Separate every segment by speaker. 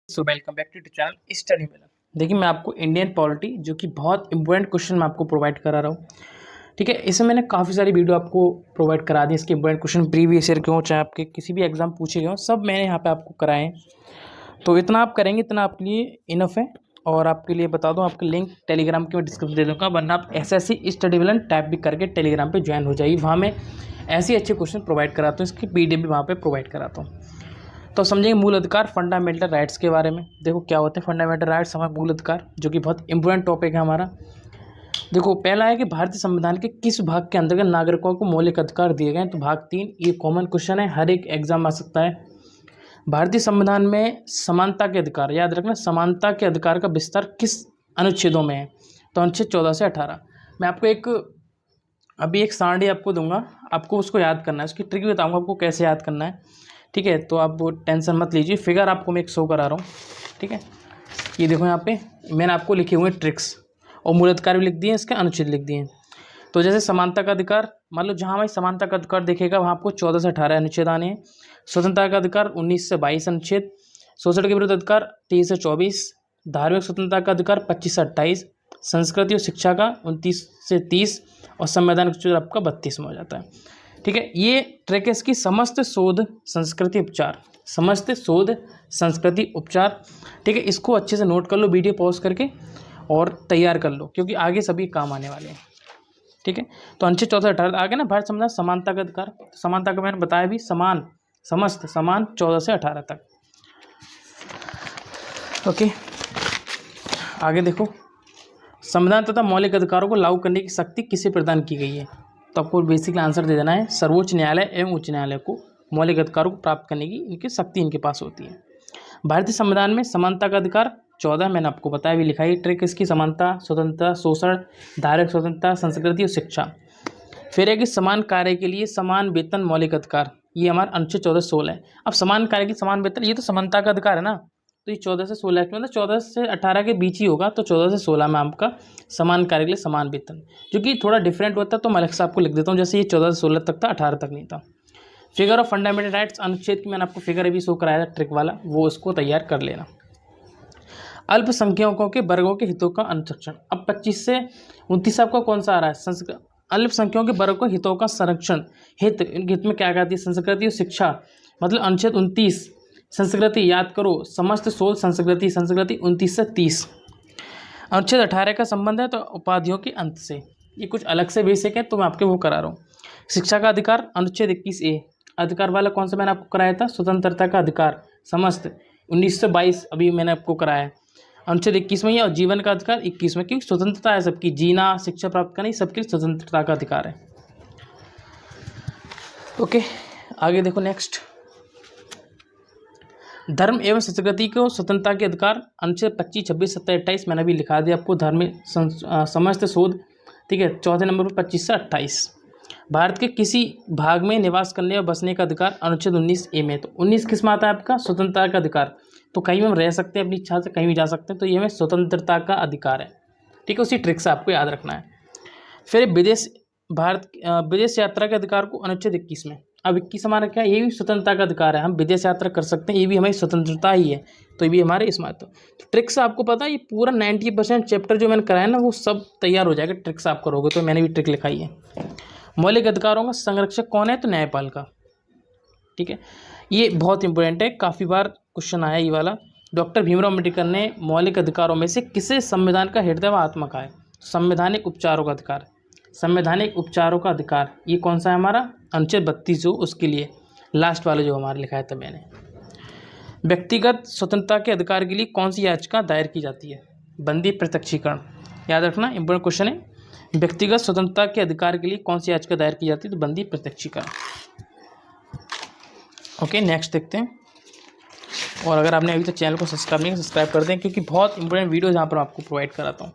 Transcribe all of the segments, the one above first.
Speaker 1: So welcome back to channel study Miller. देखिए मैं आपको इंडियन पॉलिटी जो कि बहुत इंपॉर्टेंट क्वेश्चन मैं आपको प्रोवाइड करा रहा हूँ। ठीक है, इसमें मैंने काफ़ी सारी वीडियो आपको प्रोवाइड करा दी। इसके इंपॉर्टेंट क्वेश्चन प्रीवियस ईयर के हों चाहे आपके किसी भी एग्जाम पूछे गए हों, सब मैंने यहाँ पे आपको कराए हैं। तो इतना आप करेंगे इतना आपके लिए इनफ है। और आपके लिए बता दूँ, आपके लिंक टेलीग्राम के मैं डिस्क्रिप्शन दे दूँगा, वरना आप SSC स्टडी मिलर टाइप भी करके टेलीग्राम पर ज्वाइन हो जाइए। वहाँ मैं ऐसे अच्छे क्वेश्चन प्रोवाइड कराता हूँ, इसकी PDF भी वहाँ पर प्रोवाइड कराता हूँ। तो समझेंगे मूल अधिकार फंडामेंटल राइट्स के बारे में। देखो क्या होते हैं फंडामेंटल राइट्स, हमारे मूल अधिकार, जो कि बहुत इंपॉर्टेंट टॉपिक है हमारा। देखो पहला है कि भारतीय संविधान के किस भाग के अंतर्गत नागरिकों को मौलिक अधिकार दिए गए हैं। तो भाग 3, ये कॉमन क्वेश्चन है, हर एक एग्जाम आ सकता है। भारतीय संविधान में समानता के अधिकार, याद रखना समानता के अधिकार का विस्तार किस अनुच्छेदों में है। तो अनुच्छेद 14 से 18। मैं आपको अभी एक सारणी आपको दूंगा, आपको उसको याद करना है, उसकी ट्रिक भी बताऊँगा आपको कैसे याद करना है। ठीक है, तो आप वो टेंशन मत लीजिए। फिगर आपको मैं एक शो करा रहा हूँ। ठीक है, ये देखो यहाँ पे मैंने आपको लिखे हुए ट्रिक्स और मूल अधिकार भी लिख दिए, इसके अनुच्छेद लिख दिए। तो जैसे समानता का अधिकार, मान लो जहाँ हमारी समानता का अधिकार देखेगा वहाँ आपको 14 से 18 अनुच्छेद आने हैं। स्वतंत्रता का अधिकार 19 से 22 अनुच्छेद। शोषण के विरुद्ध अधिकार 23 से 24। धार्मिक स्वतंत्रता का अधिकार 25 से 28। संस्कृति और शिक्षा का 29 से 30 और संवैधानिक आपका 32 में हो जाता है। ठीक है, ये ट्रिक है इसकी। समस्त शोध संस्कृति उपचार, समस्त शोध संस्कृति उपचार। ठीक है, इसको अच्छे से नोट कर लो, वीडियो पॉज करके और तैयार कर लो, क्योंकि आगे सभी काम आने वाले हैं। ठीक है, तो अनुच्छेद 14 18 आगे ना भारत संविधान समानता का अधिकार, समानता का मैंने बताया भी, समान समस्त समान 14 से 18 तक। ओके, आगे देखो, संविधान तथा मौलिक अधिकारों को लागू करने की शक्ति किसे प्रदान की गई है। तो आपको बेसिकली आंसर दे देना है, सर्वोच्च न्यायालय एवं उच्च न्यायालय को मौलिक अधिकारों को प्राप्त करने की इनकी शक्ति इनके पास होती है। भारतीय संविधान में समानता का अधिकार 14 मैंने आपको बताया भी, लिखा है ट्रिक इसकी। समानता, स्वतंत्रता, शोषण, धार्मिक स्वतंत्रता, संस्कृति और शिक्षा। फिर है कि समान कार्य के लिए समान वेतन मौलिक अधिकार, ये हमारा अनुच्छेद 14 से 16 है। अब समान कार्य के लिए समान वेतन, ये तो समानता का अधिकार है ना, तो ये 14 से 16 मतलब 14 से 18 के बीच ही होगा। तो 14 से 16 में आपका समान कार्य के लिए समान वेतन, जो कि थोड़ा डिफरेंट होता है, तो मैं अलग से आपको लिख देता हूँ। जैसे ये 14 से 16 तक था, 18 तक नहीं था। फिगर ऑफ फंडामेंटल राइट्स अनुच्छेद की मैंने आपको फिगर अभी शो कराया था ट्रिक वाला, वो उसको तैयार कर लेना। अल्पसंख्यकों के वर्गों के हितों का अनुरक्षण। अब 25 से 29 आपका कौन सा आ रहा है, अल्पसंख्यकों के वर्गों के हितों का संरक्षण। हित, इनके हित में क्या कहती है, संस्कृति और शिक्षा, मतलब अनुच्छेद 29। संस्कृति याद करो, समस्त शोध संस्कृति, संस्कृति 29 से 30। अनुच्छेद 18 का संबंध है तो उपाधियों के अंत से, ये कुछ अलग से बेसिक है तो मैं आपके वो करा रहा हूँ। शिक्षा का अधिकार अनुच्छेद 21A, अधिकार वाला कौन सा मैंने आपको कराया था, स्वतंत्रता का अधिकार समस्त 19 से 22 अभी मैंने आपको कराया है, अनुच्छेद 21 में ही। और जीवन का अधिकार 21 में, क्योंकि स्वतंत्रता है सबकी, जीना शिक्षा प्राप्त करना, सबके लिए स्वतंत्रता का अधिकार है। ओके, आगे देखो नेक्स्ट, धर्म एवं संस्कृति को स्वतंत्रता के अधिकार अनुच्छेद 25, 26, 27, 28 मैंने अभी लिखा दिया आपको। धार्मिक समस्त शोध, ठीक है, चौथे नंबर पर 25 से 28। भारत के किसी भाग में निवास करने और बसने का अधिकार अनुच्छेद 19A में। तो 19 किस में आता है आपका, स्वतंत्रता का अधिकार। तो कहीं में हम रह सकते हैं अपनी इच्छा से, कहीं भी जा सकते हैं, तो ये हमें स्वतंत्रता का अधिकार है। ठीक है, उसी ट्रिक से आपको याद रखना है। फिर विदेश यात्रा के अधिकार को अनुच्छेद 21 में। अब 21 हमारा क्या है, ये भी स्वतंत्रता का अधिकार है, हम विदेश यात्रा कर सकते हैं, ये भी हमारी स्वतंत्रता ही है, तो ये भी हमारे इसमें आता है। तो ट्रिक से आपको पता है, ये पूरा 90% चैप्टर जो मैंने कराया ना वो सब तैयार हो जाएगा ट्रिक से आप करोगे तो। मैंने भी ट्रिक लिखाई है। मौलिक अधिकारों का संरक्षक कौन है, तो न्यायपालिका। ठीक है, ये बहुत इंपॉर्टेंट है, काफ़ी बार क्वेश्चन आया ये वाला। डॉक्टर भीमराव अम्बेडकर ने मौलिक अधिकारों में से किसे संविधान का हृदय व आत्मा कहा है। संवैधानिक उपचारों का अधिकार, संवैधानिक उपचारों का अधिकार ये कौन सा है हमारा, अनुच्छेद 32 जो उसके लिए लास्ट वाला जो हमारा लिखाया था मैंने। व्यक्तिगत स्वतंत्रता के अधिकार के लिए कौन सी याचिका दायर की जाती है, बंदी प्रत्यक्षीकरण। याद रखना, इंपॉर्टेंट क्वेश्चन है। व्यक्तिगत स्वतंत्रता के अधिकार के लिए कौन सी याचिका दायर की जाती है, तो बंदी प्रत्यक्षीकरण। ओके, नेक्स्ट देखते हैं। और अगर आपने अभी तक चैनल को सब्सक्राइब नहीं किया, सब्सक्राइब कर दें, क्योंकि बहुत इंपॉर्टेंट वीडियो यहाँ पर आपको प्रोवाइड कराता हूँ।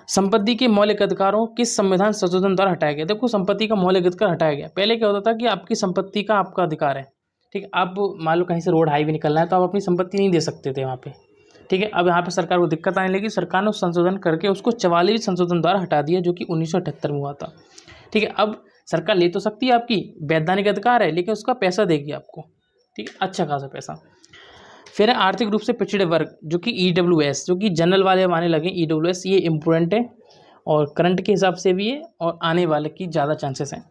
Speaker 1: संपत्ति के मौलिक अधिकारों किस संविधान संशोधन द्वारा हटाया गया। देखो संपत्ति का मौलिक अधिकार हटाया गया। पहले क्या होता था कि आपकी संपत्ति का आपका अधिकार है, ठीक है। अब मान लो कहीं से रोड हाईवे निकलना है तो आप अपनी संपत्ति नहीं दे सकते थे वहाँ पे, ठीक है। अब यहाँ पे सरकार को दिक्कत आने लगी, सरकार ने संशोधन करके उसको 44वें संशोधन द्वारा हटा दिया, जो कि 1978 में हुआ था, ठीक है। अब सरकार ले तो सकती है, आपकी वैधानिक अधिकार है, लेकिन उसका पैसा देगी आपको, ठीक है, अच्छा खासा पैसा। फिर है आर्थिक रूप से पिछड़े वर्ग, जो कि EWS, जो कि जनरल वाले माने लगे EWS, ये इम्पोर्टेंट है और करंट के हिसाब से भी है और आने वाले की ज़्यादा चांसेस हैं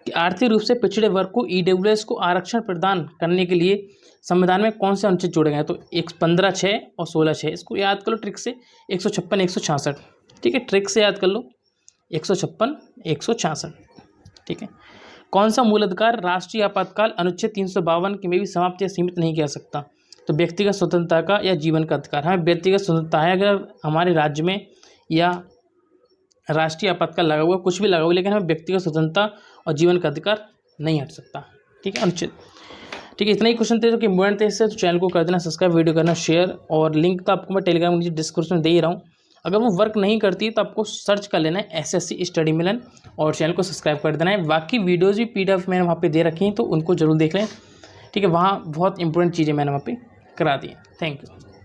Speaker 1: कि आर्थिक रूप से पिछड़े वर्ग को EWS को आरक्षण प्रदान करने के लिए संविधान में कौन से अनुच्छेद जोड़े गए हैं। तो 15(6) और 16(6), इसको याद कर लो ट्रिक से, 156, 166, ठीक है, ट्रिक से याद कर लो 156, 166, ठीक है। कौन सा मूल अधिकार राष्ट्रीय आपातकाल अनुच्छेद 352 के में भी समाप्त या सीमित नहीं किया सकता। तो व्यक्तिगत स्वतंत्रता का या जीवन का अधिकार। हमें व्यक्तिगत स्वतंत्रता है अगर हमारे राज्य में या राष्ट्रीय आपातकाल लगा हुआ, कुछ भी लगा हुआ, लेकिन हमें व्यक्तिगत स्वतंत्रता और जीवन का अधिकार नहीं हट सकता, ठीक है, अनुच्छेद, ठीक है। इतना ही क्वेश्चन थे जो कि इम्पोर्टेंट थे। इससे तो चैनल को कर देना सब्सक्राइब, वीडियो करना शेयर, और लिंक तो आपको मैं टेलीग्राम नीचे डिस्क्रिप्शन में दे ही रहा हूँ। अगर वो वर्क नहीं करती तो आपको सर्च कर लेना है SSC स्टडी मिलन और चैनल को सब्सक्राइब कर देना है। बाकी वीडियोज़ भी PDF मैंने वहाँ पे दे रखी हैं, तो उनको जरूर देख लें, ठीक है। वहाँ बहुत इंपॉर्टेंट चीज़ें मैंने वहाँ पे करा दी हैं। Thank you.